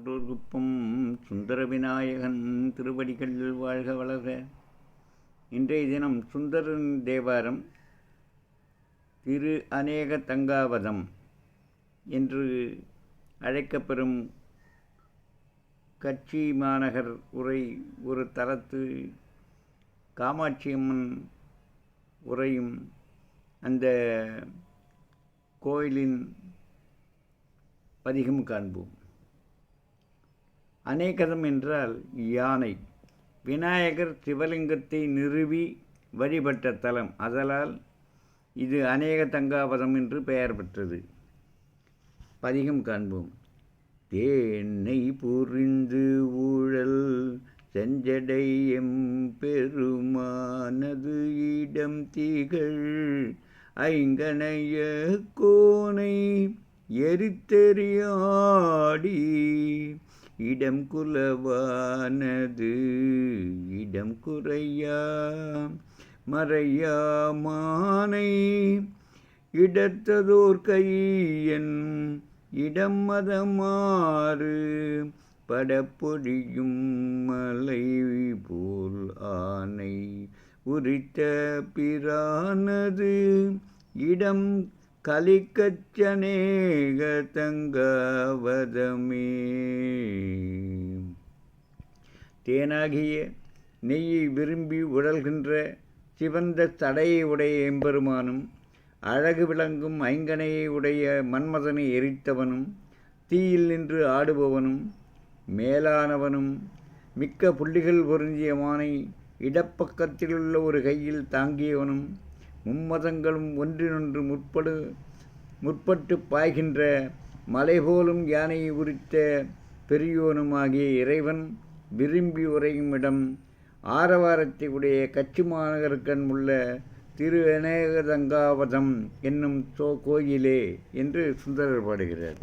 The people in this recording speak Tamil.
குப்பம் சுந்தர விநாயகன் திருவடிகள் வாழ்க வளர்க. இன்றைய தினம் சுந்தரன் தேவாரம் திரு அநேக தங்காவதம் என்று அழைக்கப்பெறும் கட்சி மாநகர் உரை ஒரு தலத்து காமாட்சியம்மன் உரையும் அந்த கோயிலின் பதிகம் காண்போம். அநேகதம் என்றால் யானை. விநாயகர் சிவலிங்கத்தை நிறுவி வழிபட்ட தலம், அதலால் இது அநேக தங்காவதம் என்று பெயர் பெற்றது. பதிகம் காண்போம். தேனை புரிந்து ஊழல் செஞ்சடை எம்பெருமானது இடம் திகழ் ஐங்கனைய கோனை எரித்தெறியாடி இடம் குலவானது இடம் குறையா மறையாமானை இடத்ததோர் கையன் இடம் மதமாறு படப்பொழியும் மலை போல் ஆனை உரித்த பிரானது இடம் கலிக்கச்சனேக தங்காவதமே. தேனாகிய நெய்யை விரும்பி உழல்கின்ற சிவந்த தடையை உடைய எம்பெருமானும் அழகு விளங்கும் ஐங்கனையை உடைய மன்மதனை எரித்தவனும் தீயில் நின்று ஆடுபவனும் மேலானவனும் மிக்க புள்ளிகள் பொருந்திய மானை இடப்பக்கத்திலுள்ள ஒரு கையில் தாங்கியவனும் மும்மதங்களும் ஒன்றினொன்று முற்பட்டு பாய்கின்ற மலை போலும் யானையை உரித்த பெரியோனுமாகிய இறைவன் விரும்பி உரையும் இடம் ஆரவாரத்தை உடைய கச்சி மாநகருக்கண் உள்ள திரு அநேக தங்காவதம் என்னும் கோயிலே என்று சுந்தரர் பாடுகிறார்.